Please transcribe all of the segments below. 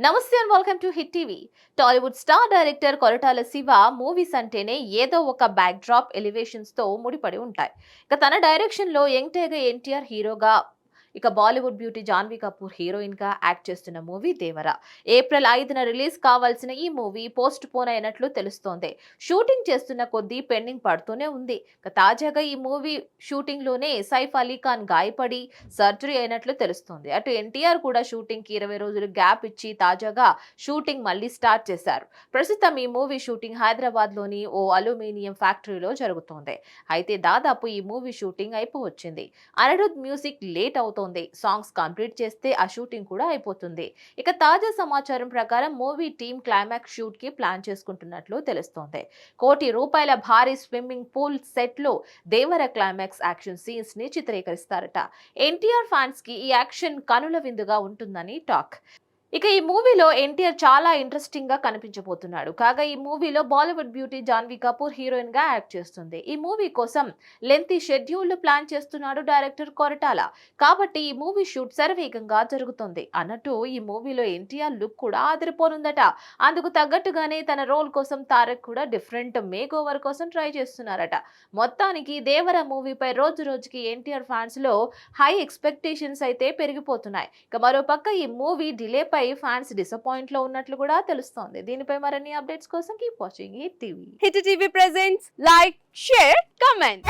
నమస్తే and welcome to hit TV. Tollywood star director Koratala Shiva movies అంటేనే ఏదో ఒక బ్యాక్ డ్రాప్ ఎలివేషన్స్ తో ముడిపడి ఉంటాయి. ఇక తన డైరెక్షన్ లో యంగ్ టైగర్ ఎన్టీఆర్ హీరోగా, ఇక బాలీవుడ్ బ్యూటీ జాన్వీ కపూర్ హీరోయిన్ గా యాక్ట్ చేస్తున్న మూవీ దేవర. ఏప్రిల్ 5న రిలీజ్ కావాల్సిన ఈ మూవీ పోస్ట్ పోన్ అయినట్లు తెలుస్తోంది. షూటింగ్ చేస్తున్న కొద్దీ పెండింగ్ పడుతూనే ఉంది. ఇక తాజాగా ఈ మూవీ షూటింగ్ లోనే సైఫ్ అలీ ఖాన్ గాయపడి సర్జరీ అయినట్లు తెలుస్తోంది. అటు ఎన్టీఆర్ కూడా షూటింగ్ కి 20 రోజులు గ్యాప్ ఇచ్చి తాజాగా షూటింగ్ మళ్ళీ స్టార్ట్ చేశారు. ప్రస్తుతం ఈ మూవీ షూటింగ్ హైదరాబాద్ లోని ఓ అల్యూమినియం ఫ్యాక్టరీలో జరుగుతోంది. అయితే దాదాపు ఈ మూవీ షూటింగ్ అయిపోవచ్చింది. అనిరుద్ మ్యూజిక్ లేట్ అవుతోంది. సాంగ్స్ కంప్లీట్ చేస్తే ఆ షూటింగ్ కూడా అయిపోతుంది. ఇక తాజా సమాచారం ప్రకారం మూవీ టీమ్ క్లైమాక్స్ షూట్ కి ప్లాన్ చేసుకుంటున్నట్లు తెలుస్తోంది. ₹1 కోటి భారీ స్విమ్మింగ్ పూల్ సెట్ లో దేవర క్లైమాక్స్ యాక్షన్ సీన్స్ ని చిత్రీకరిస్తారట. ఎన్టీఆర్ ఫ్యాన్స్ కి ఈ యాక్షన్ కనుల విందుగా ఉంటుందని టాక్. ఇక ఈ మూవీలో ఎన్టీఆర్ చాలా ఇంట్రెస్టింగ్ గా కనిపించబోతున్నాడు. కాగా ఈ మూవీలో బాలీవుడ్ బ్యూటీ జాన్వీ కపూర్ హీరోయిన్ గా యాక్ట్ చేస్తుంది. ఈ మూవీ కోసం లెంతీ షెడ్యూల్ ప్లాన్ చేస్తున్నాడు డైరెక్టర్ కొరటాల. కాబట్టి ఈ మూవీ షూట్ శరవేగంగా జరుగుతుంది. అన్నట్టు ఈ మూవీలో ఎన్టీఆర్ లుక్ కూడా ఆదిరిపోనుందట. అందుకు తగ్గట్టుగానే తన రోల్ కోసం తారక్ కూడా డిఫరెంట్ మేక్ ఓవర్ కోసం ట్రై చేస్తున్నారట. మొత్తానికి దేవర మూవీపై రోజు రోజుకి ఎన్టీఆర్ ఫ్యాన్స్ లో హై ఎక్స్పెక్టేషన్స్ అయితే పెరిగిపోతున్నాయి. ఇక మరోపక్క ఈ మూవీ డిలే పై ఫ్యాన్స్ డిసప్పాయింట్ లో ఉన్నట్లు కూడా తెలుస్తోంది. దీనిపై మరిన్ని అప్డేట్స్ కోసం keep watching hit TV. Hit TV presents like, share, comment.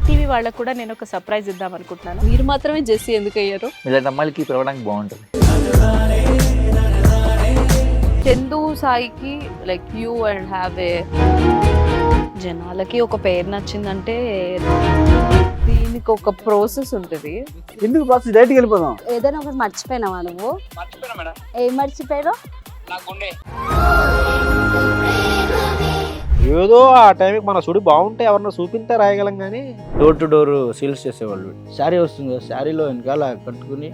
TV వాళ్ళకు కూడా నేను ఒక సర్ప్రైజ్ ఇద్దాం అనుకుంటున్నాను. మీరు మాత్రమే జెస్సీ ఎందుకు అయ్యారు? ఇలాంటి అమ్మాయిలకి పిలవడానికి బాగుంటుంది. చందు సాయికి like you and have a జనాలకి ఒక పేరు నచ్చిందంటే దీనికి ఒక ప్రాసెస్ ఉంటుంది. ఎందుకు ప్రాసెస్ డైరెక్ట్‌గా వెళ్ళిపోదాం. ఏదైనా ఒకటి మర్చిపోయినావా నువ్వు? మర్చిపోయినా మేడం. ఏం మర్చిపోయావు? నా గుండె. ఏదో ఆ టైంకి మన సుడి బాగుంటే ఎవరన్నా చూపిస్తే రాయగలం కానీ డోర్ టు డోర్ సేల్స్ చేసేవాళ్ళు. శారీ వస్తుంది, శారీలో వెనకాల కట్టుకుని